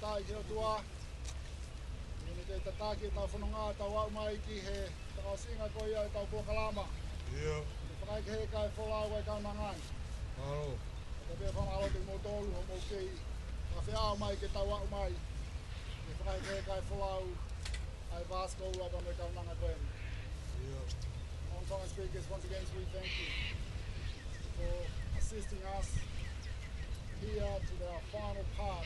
tai ki o tua. Ini te tataki tau whanonga tau au mai ki he tau singa ko ia tau Puakalama. Ia. Te whakai ke he kai wholau ai kau nangai. Aro. Te pia whanalo te mo tolu ho mo kei. Ka whiao mai ke tau au mai. Te whakai ke he kai wholau ai Vasco ua tau me kau nanga koe. Ia. On Tonga speakers, once again we thank you for assisting us here to our final part,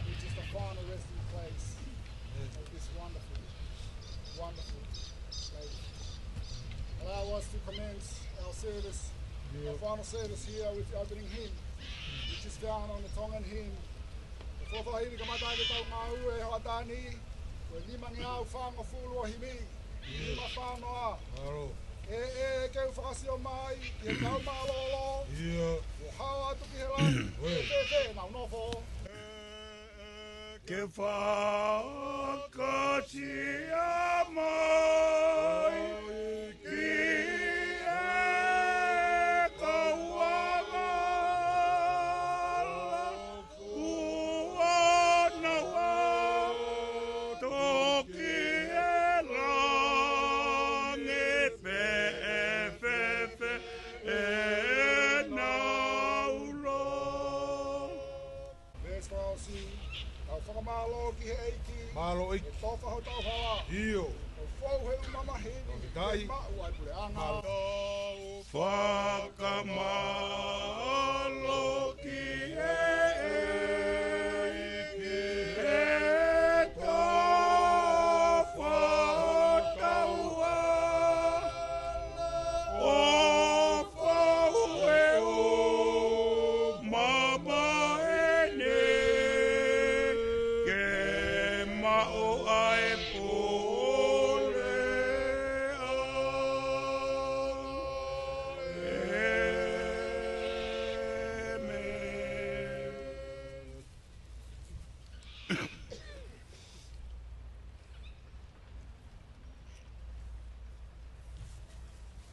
which is the final resting place of this wonderful, wonderful lady. Allow us to commence our service, our final service here with the opening hymn, which is found on the Tongan hymn. The whawhahiri ka matai ki tau ngā ue hoa tāni, koe lima ni au whanga fulu o himi, lima whanoa. Aro. Keu whakasio mai, ki he kau mālolo, Ia. o hao atu ki he lai, nau nofo. Ke whakatia mai ki e kauala kua nawa toki e rangi pe'e e nauro. Verse 12, au whakamālo ki he eiki, Malo e toka ho tau hala, Io. o whau he umama hini, Kai. e ma'u ai pule anga. Whakamalo ki e eiki e tofa taua o whau e o mama e ne ke mao ai pole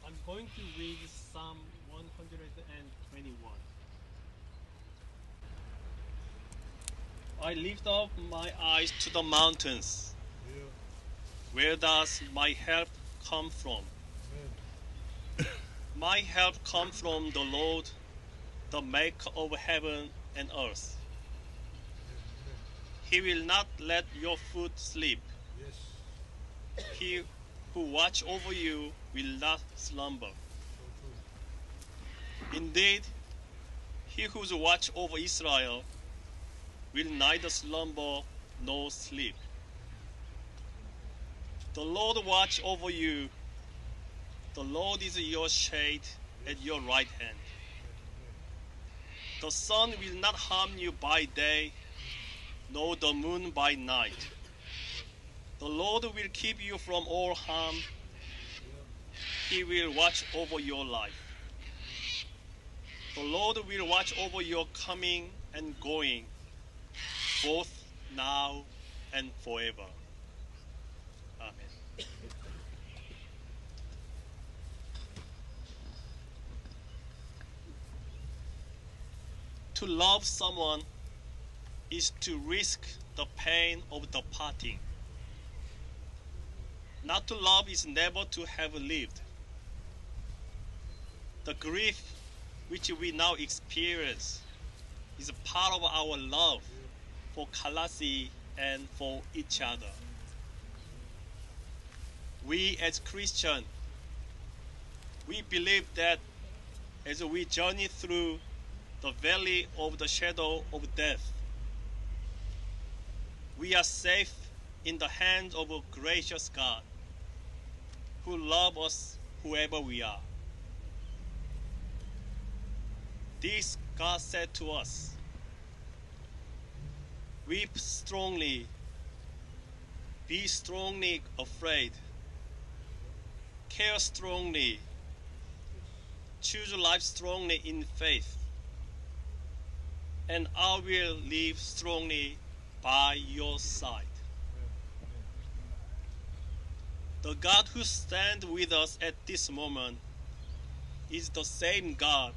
I'm going to read Psalm 121. I lift up my eyes to the mountains. Where does my help come from? My help comes from the Lord, the maker of heaven and earth. He will not let your foot slip. He who watch over you will not slumber. Indeed, he who watch over Israel will neither slumber nor sleep. The Lord watch over you. The Lord is your shade at your right hand. The sun will not harm you by day, nor the moon by night. The Lord will keep you from all harm. He will watch over your life. The Lord will watch over your coming and going, both now and forever. Amen. To love someone is to risk the pain of the parting. Not to love is never to have lived. The grief which we now experience is a part of our love for Kalasi and for each other. We as Christians, we believe that as we journey through the valley of the shadow of death, we are safe in the hands of a gracious God who loves us whoever we are. This God said to us, weep strongly, be strongly afraid, care strongly, choose life strongly in faith, and I will live strongly by your side. The God who stands with us at this moment is the same God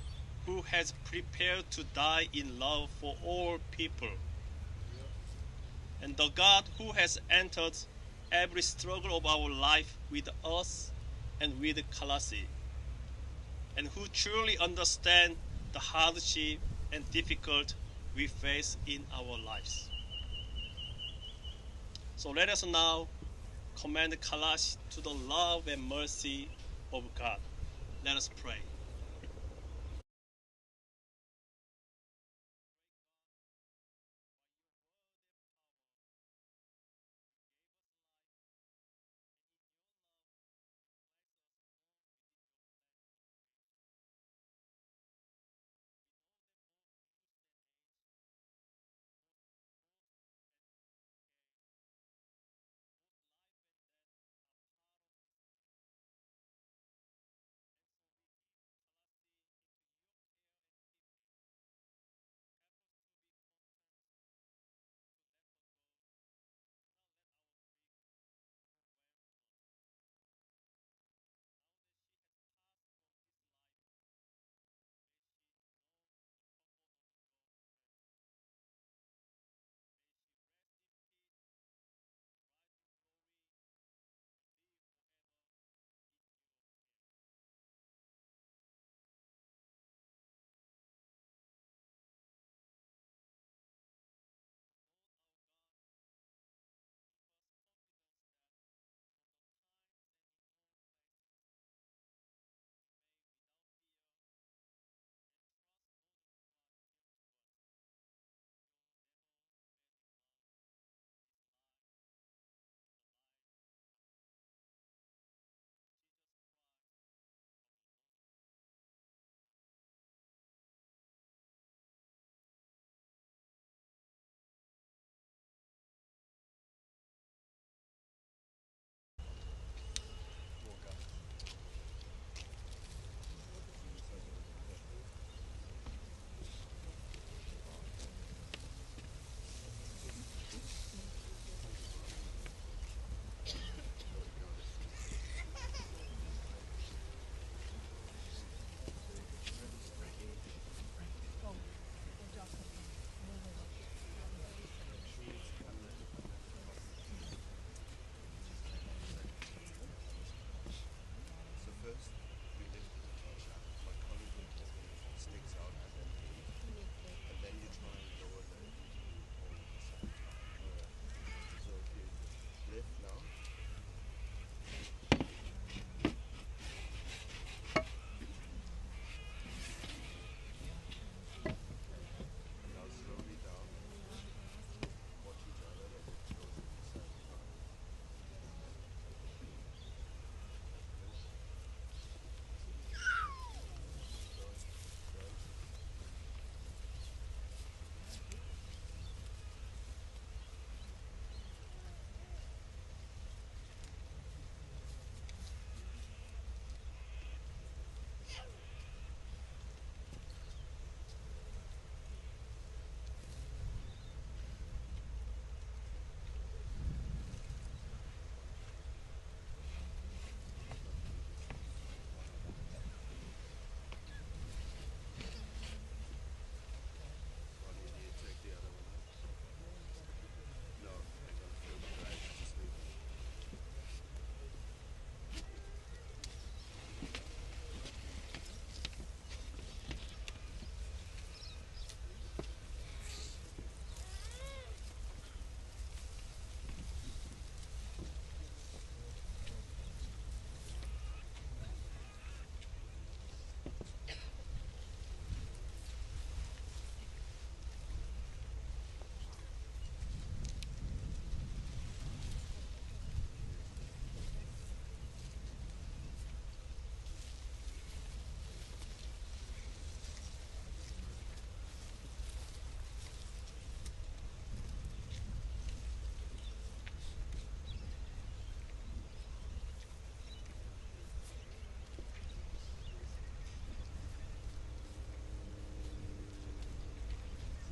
who has prepared to die in love for all people. And the God who has entered every struggle of our life with us and with Colossae, and who truly understand the hardship and difficult we face in our lives. So let us now commend Colossae to the love and mercy of God. Let us pray.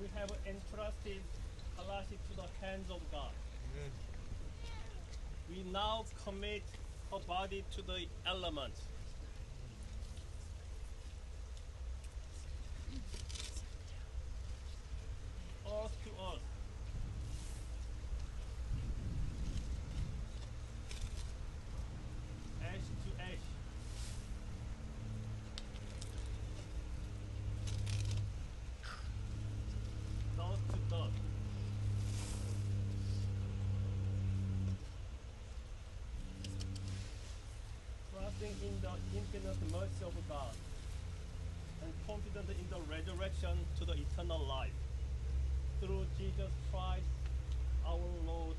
We have entrusted Colossae to the hands of God. We now commit her body to the elements. Earth to earth. trusting in the infinite mercy of God and confident in the resurrection to the eternal life. Through Jesus Christ, our Lord,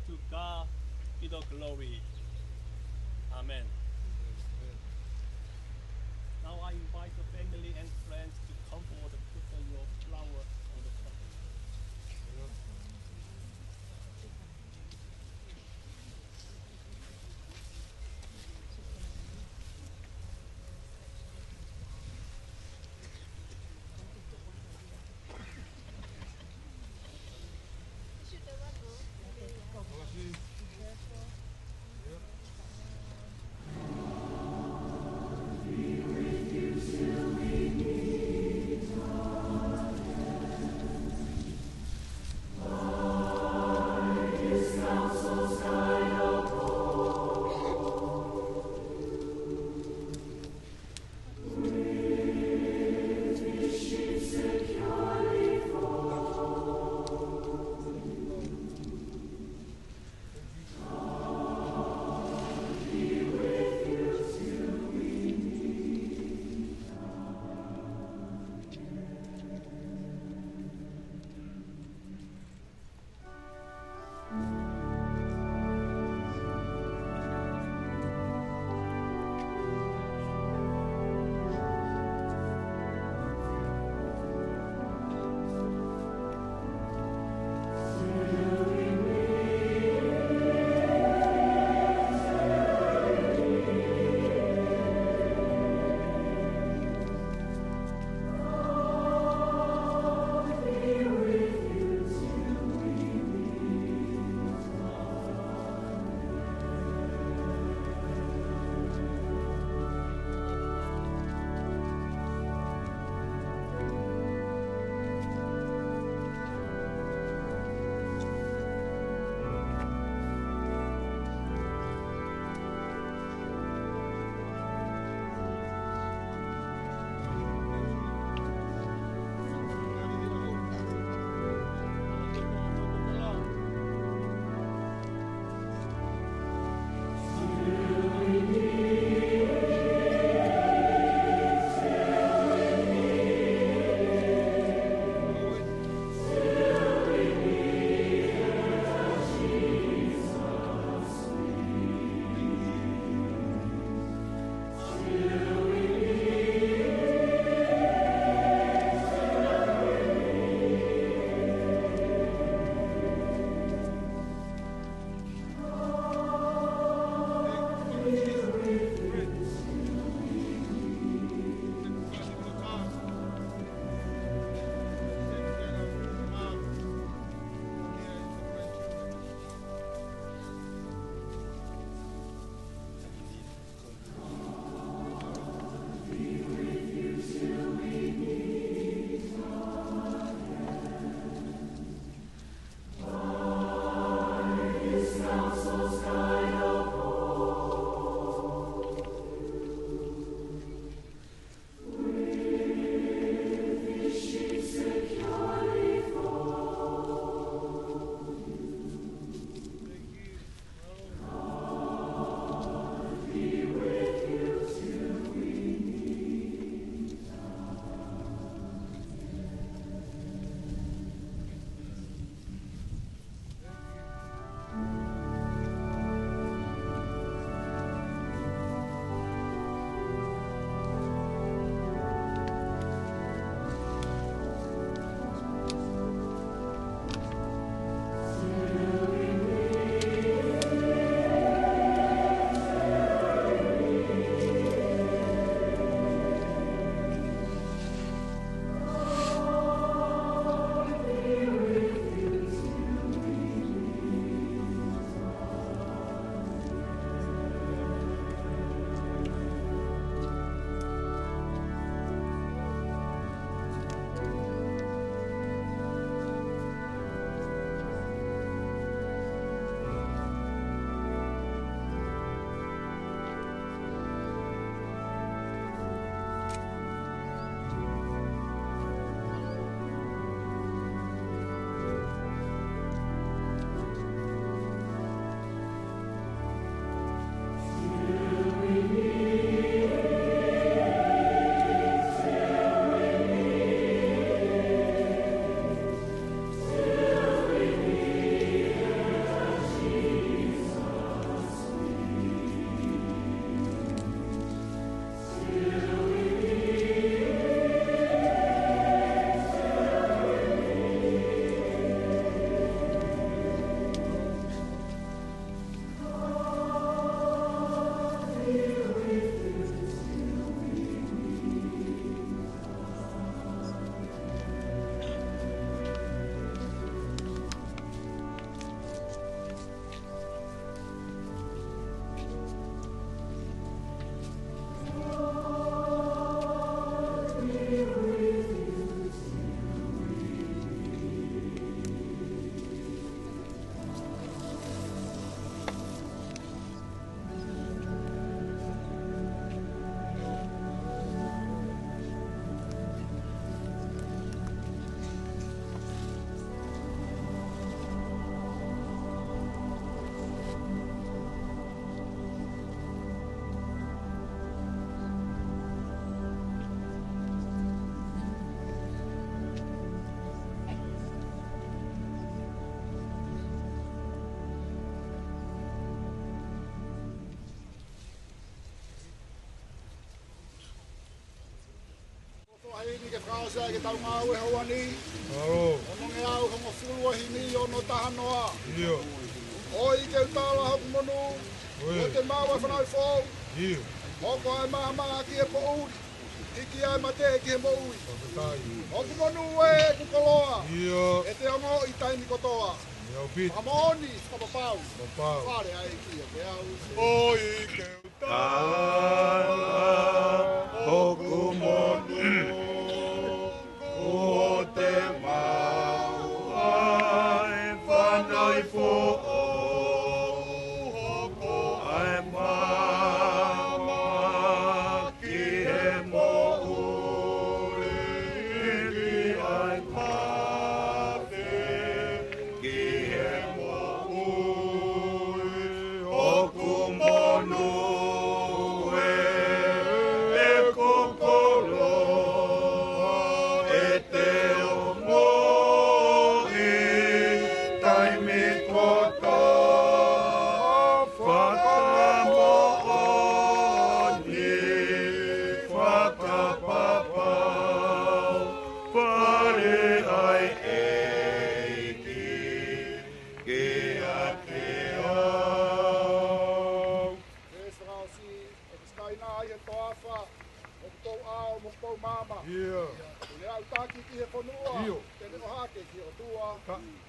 to God be the glory. Amen. Now I invite the family and friends to come forward and put your flower on the coffin. Be with you till we meet. ni ke whaosa ke tau ngā ue hoa ni. Aro. Ono nge au hongo fulua hini ono tahanoa. Iyo. O i ke utala hoku monu. O te maua whanau fōu. Iyo. Hoko ai maha maha ki e po uri. Iki ai mate ki he mo ui. Whakatai. Hoku monu e kukoloa. Iyo. E te ongo i taimi kotoa. Iau pit. Whamaoni whapapau. Papau. Whare ai ki e te au. O i ke utala hoku monu o te maua e whanau fo'o hoko ai mama ki he mo'uri ki ai mawhi ki he mo'uri hoku monu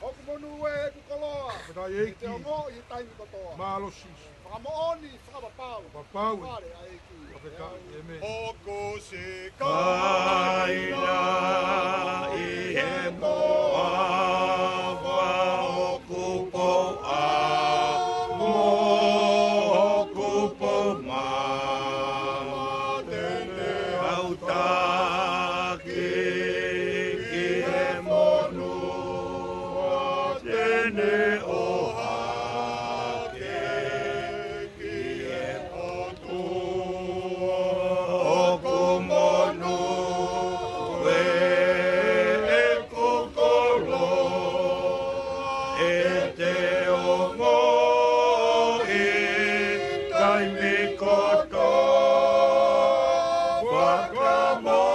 Hoku monu e kukoloa. E te ongo i taimi kotoa. Malosis. Whamaoni whapapau. Papau. Whare ai ki e te au. Hoko se kaina i he moa hoku po a mo hoku po mama tene autaki ki he monu tene oha ke ki he potu hoku monu e kokoro e te ongo i taimi koto whakamooni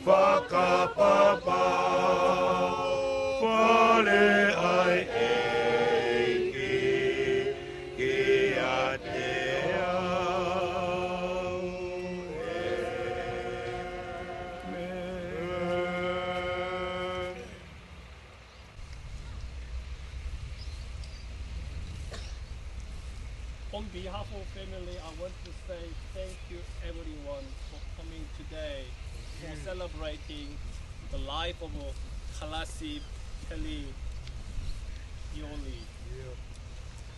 whakapapa whare ai eiki ki a te au Amen. On behalf of family, I want to say thank you everyone for coming today for celebrating the life of Kalasi Peli Yoli.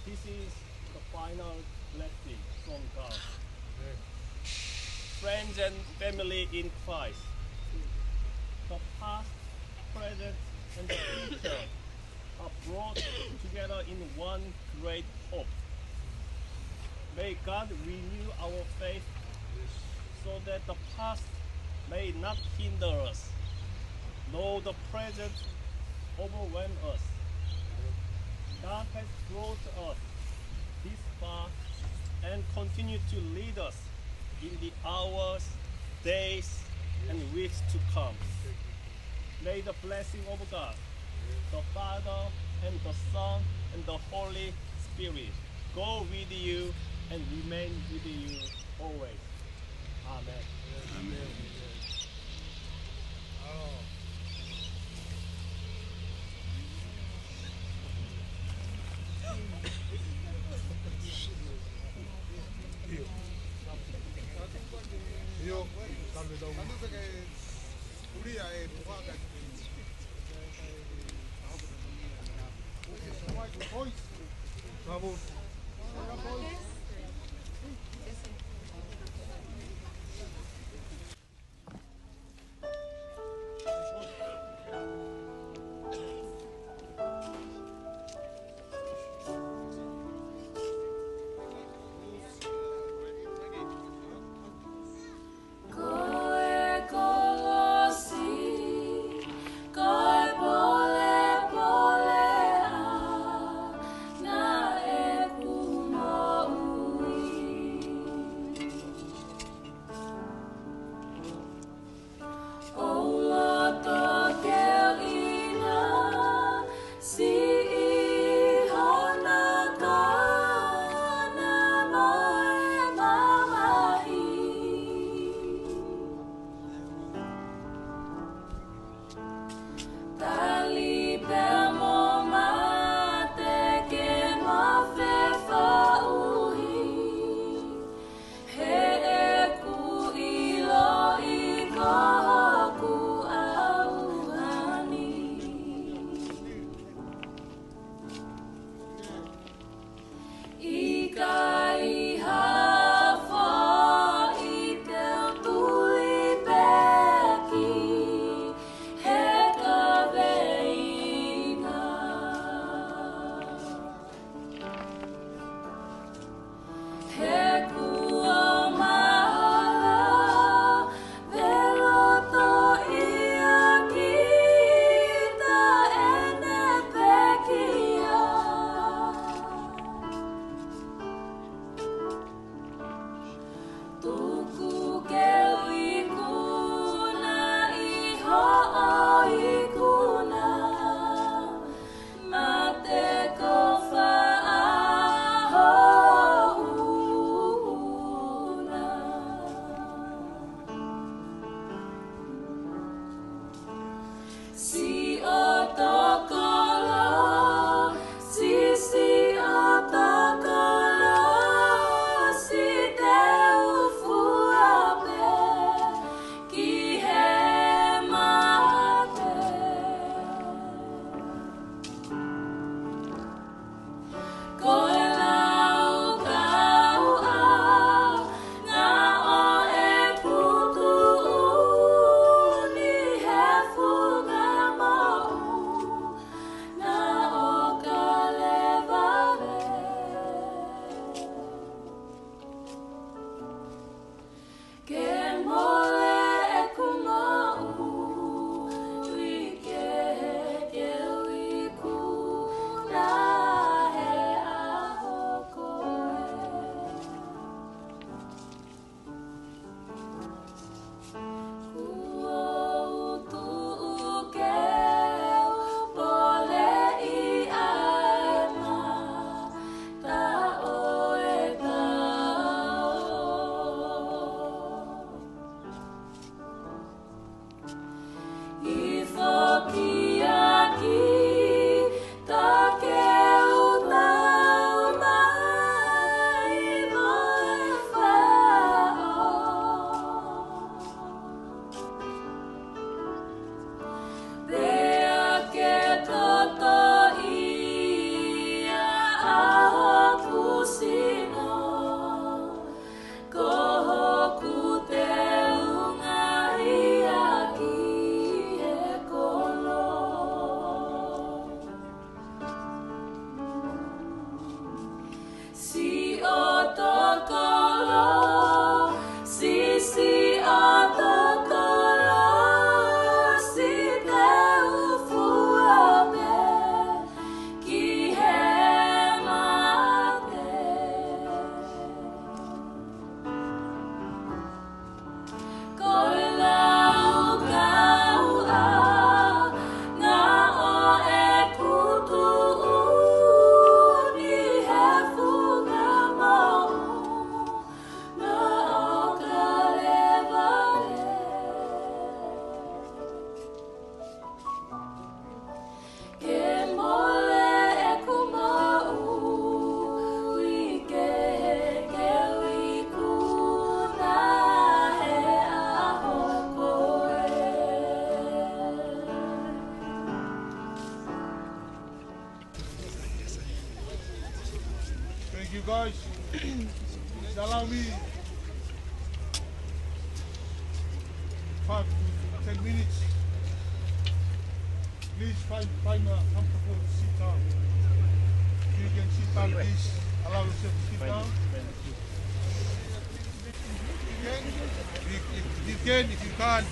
This is the final blessing from God. Friends and family in Christ, the past, present, and the future are brought together in one great hope. May God renew our faith so that the past may not hinder us, nor the present overwhelm us. God has brought us this far and continue to lead us in the hours, days, and weeks to come. May the blessing of God, the Father, and the Son, and the Holy Spirit go with you and remain with you always. Amen. Amen. Io, salve da uno. Bravo. Pole, pole, na e kumo guys. Allow me 5 to 10 minutes. Please find a comfortable seat down. If you can sit down, please allow yourself to sit down. If you can.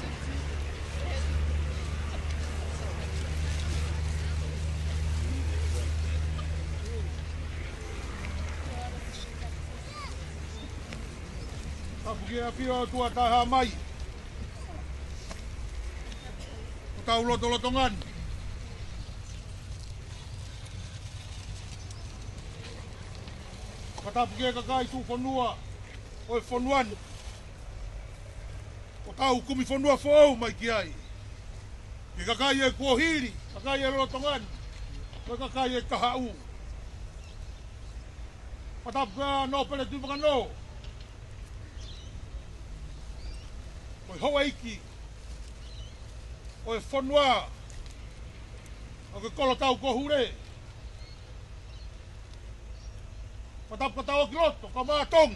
Kia pio tua taha mai. O tau loto-lotongan. Katapu kia kakai tu whanua. Oi whanuan. O tau kumi whanua whau mai ki ai. Ki kakai e kuohiri. Kakai e lotongan. Ko kakai e kahau. Katapu kia no pele tu whakano. Oi Hawaiki, oi whanua, o ke kolo tau kohure. Patapa tau ki loto, ka mātong.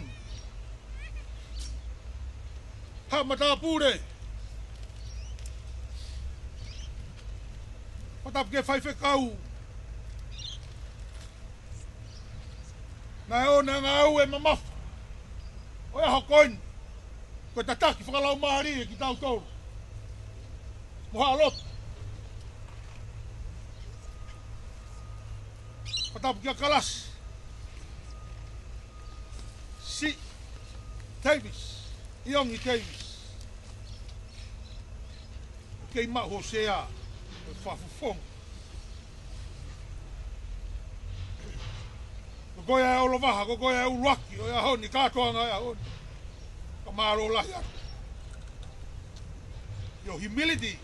Ha mata pure. Patapa ke whaife kau. Nai o na ngau e mamafa. Oi a hokoin. Ko tataki whakalau mahari e ki tau tōru. Moha alot. Patapu kia kalas. Si. Davis. Iongi Davis. Kei ma Hosea. E whafufong. Ko goia e olovaha, ko goia e uruaki. O ia honi, kātoanga ia honi. Kamaro lahia. Your humility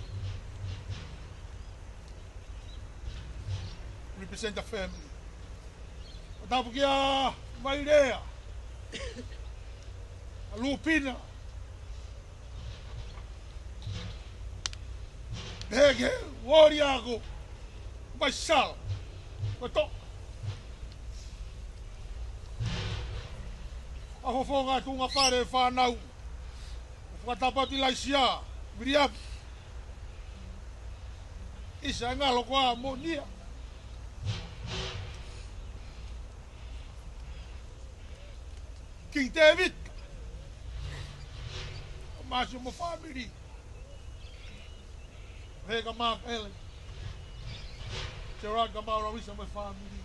represent the family. Tapu kia Mairea. A Lupina. Hege, Wariago. Maisala. Mato. Aho fonga tunga pare whanau. Whatapati laisia. Miriam. Isa ngalo kwa monia. King David. Masih mo family. Vega Mark Ellen. Gerard Gamara wisa mo family.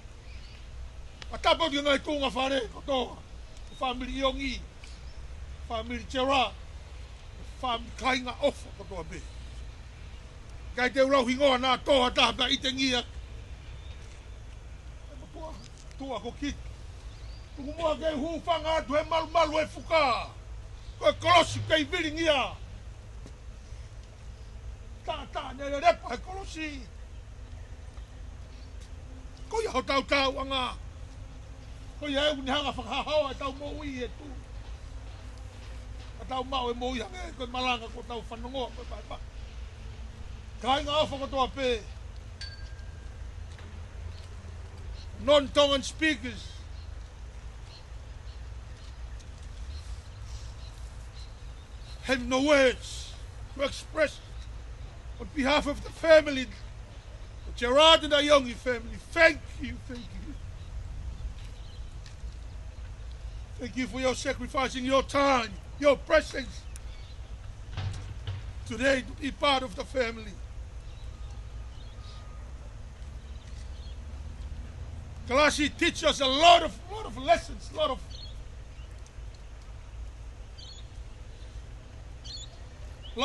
Whatapati ngai tunga pare kotoa. Family Yongi, family Gerard, family Kainga Ofa kotoa be. Kai te urau hingoa nā toa tāpia i te ngia. Tua ko ki. Tuku mua kei hūwhanga atu he malu e whuka. Koe kolosi kei viri ngia. Tā nere repa he kolosi. Ko ia ho tau anga. Ko ia e hanga whakahawa e tau moui e tu. A tau mau e moui hange, koe malanga ko tau whanongoa koe pai. Kai ngā awha kotoa pē. Non-Tongan speakers. Have no words to express on behalf of the family, the Gerard and the Yongi family. Thank you. Thank you for your sacrificing your time, your presence today to be part of the family. Kalasi teaches us a lot of lessons, a lot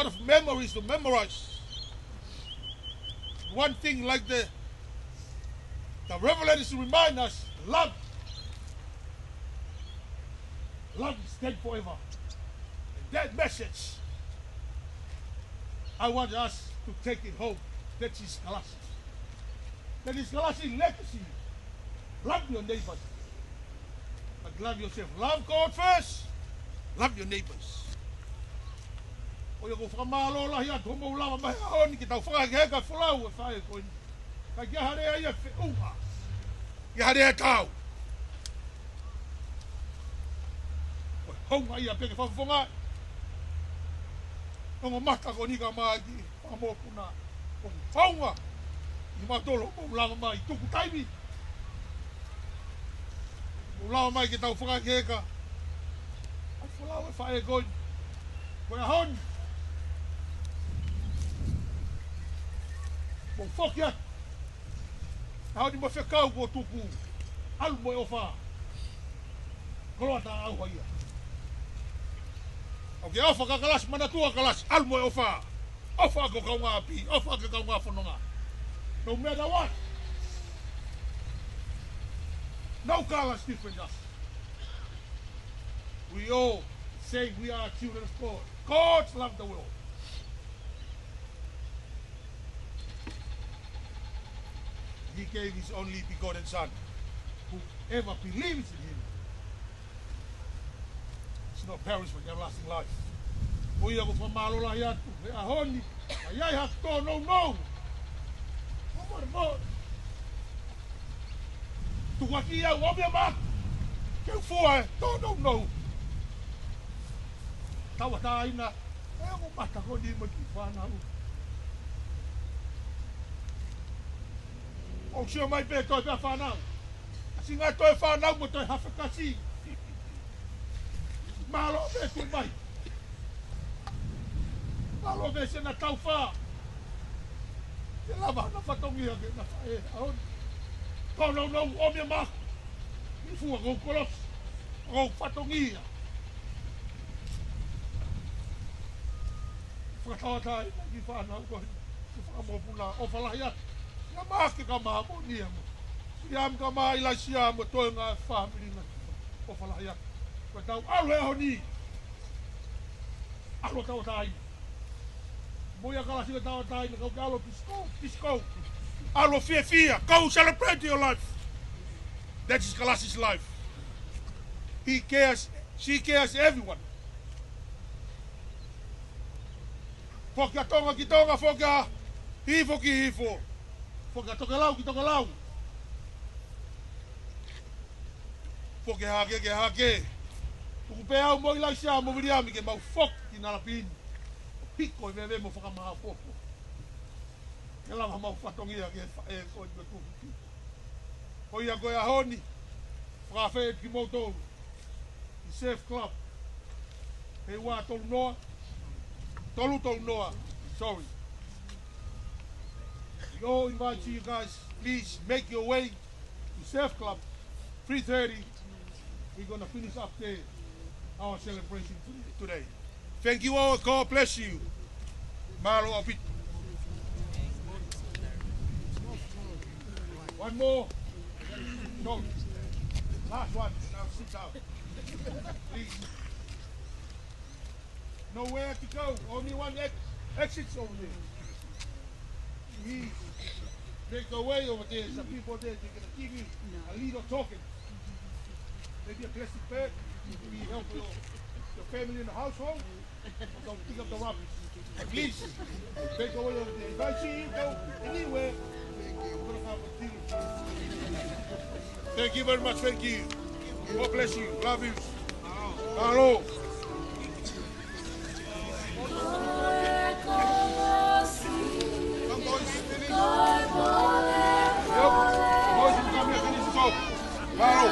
of memories to memorize. One thing like the Revelation is to remind us, love is dead forever. And that message, I want us to take it home. That is Kalasi. That is Kalasi legacy. Love your neighbors. But love yourself. Love God first. Love your neighbors. O ia ko whakamalo lahi atu homo ulawa mahi aoni ki tau whakaheka whalau e whae koini. Ka kia harea ia whiunga. Ia harea tau. honga ia peke whawhonga. Nonga mata ko nika mai ki whamopuna. O whaunga. I matolo o langa mai tuku taimi. O langa mai ke tau whakakeka. Ai whalau e whae koi. Koe a honi. Mo whoki atu. Hau ni mo whekau ko tuku. Alu mo e ofa. Koloa ta au haia. Ok, ofa ka kalas, mana tua kalas. Alu mo e ofa. Ofa ko kaunga api. Ofa ko kaunga whanonga. No matter what. No colors different us. We all say we are children of God. God loved the world. He gave his only begotten Son. Whoever believes in him is not perish but everlasting life. Oia ko whamalo lahi atu. He a honi. A iai hato no. Mo. Tuwaki au obia mak. Keu fua e. No. Tawa ta ina. E o mata ko ni mo ki whanau. O sio mai pe toi pe whanau. Si ngai toi whanau mo toi hawhakasi. Malo pe tu mai. Malo pe se na tau wha. Te lava na whatongi ake na whae aon. Kau no o mea mak. Ni fua kou kolos. Kou whatongi a. Whakatawatai na ki whanau koi. Ki whakamopuna o whalahi atu. Ia maake ka maa mo nia mo. Siam ka maa ilai siam mo toi ngā whamiri na o whalahi atu. Koe tau alu e honi. Alu tau tai. Moia kala siga tau tai na kau ke alo pisco. Alo fia. Go celebrate your life. That is Kalasi's life. He cares. She cares everyone. Fokia tonga ki tonga, fokia hifo ki hifo. Fokia tokelau ki tokelau. Fokia hake ke hake. Tuku pe au mo ilai sia mo viriami ke mau fok ki nalapini. Piko i veve mo whakamaha foko. Ke lama mau whatongia ke whae koi me tuku. Koia koe a honi. Whakawhet ki moutou. I Surf Club. Hei wā tolu noa. Tolu noa. Sorry. We all invite you guys. Please make your way to Surf Club. 3:30. We're going to finish up there our celebration today. Thank you all. God bless you. Malo Apit. One more. No. Last one. Now sit down. Please. Nowhere to go. Only one exit over there. Please. Make a way over there. Some people there, they're going to give you a little token. Maybe a plastic bag. Maybe help your family in the household. Don't pick up the rubbish. Please, take away over there. If I see you go anywhere, I'm going to have a deal. Thank you very much. Thank you. God bless you. Love you. Hello. Come boys, finish. Yep. Boys, you come here, finish the song. Hello.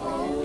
Oh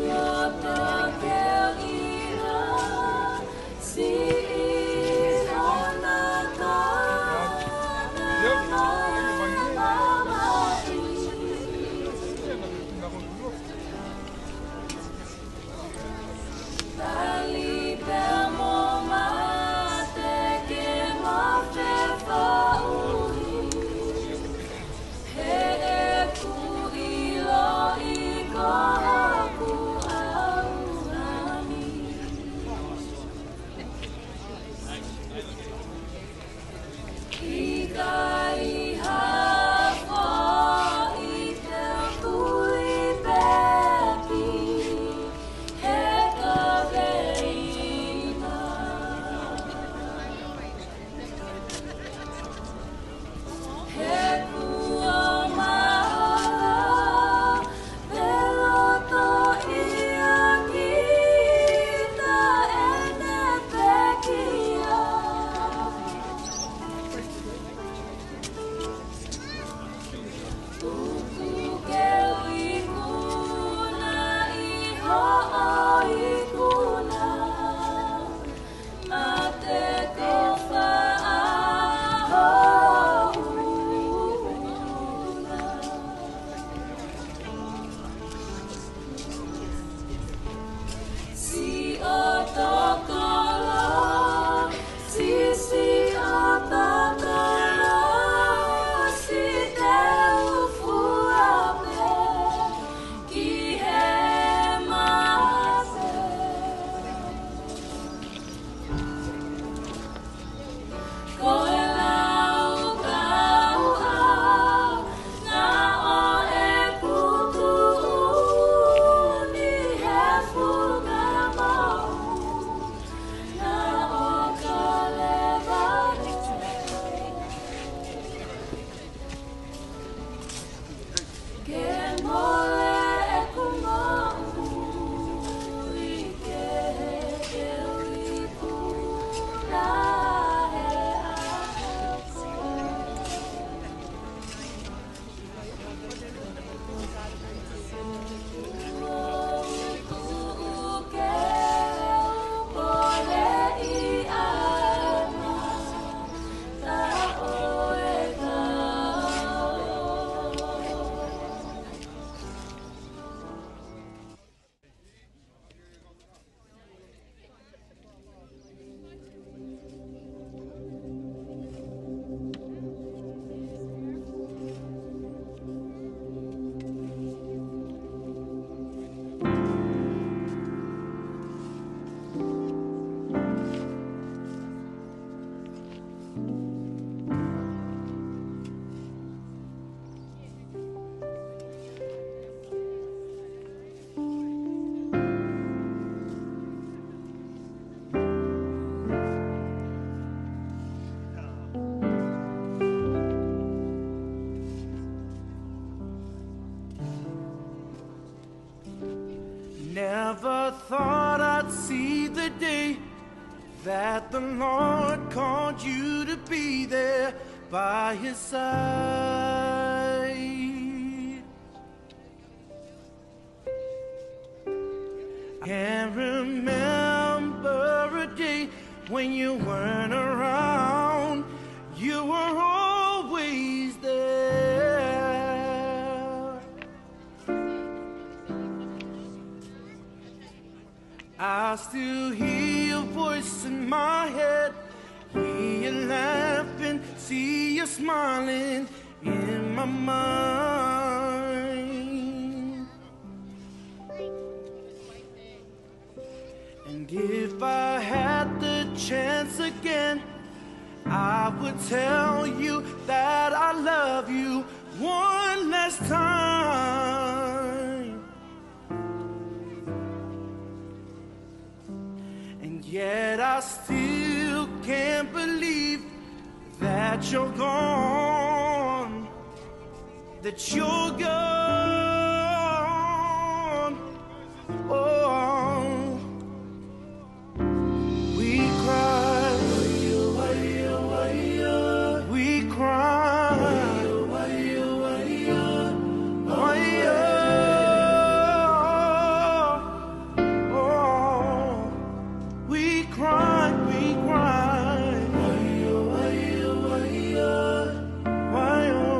Never thought I'd see the day that the Lord called you to be there by his side. Can't remember a day when you weren't around. You were always there. I still hear your voice in my head, hear you laughing, see you smiling in my mind. And if I had the chance again, I would tell you that I love you one last time. And yet I still can't believe that you're gone, that you're gone. Oh, we cry, we cry, oh, we cry, we cry. Why, oh,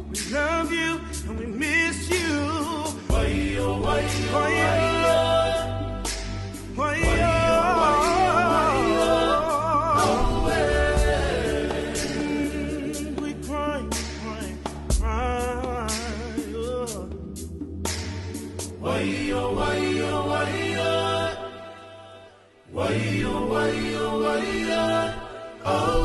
We love you and we miss you. We cry, cry, cry. Oh.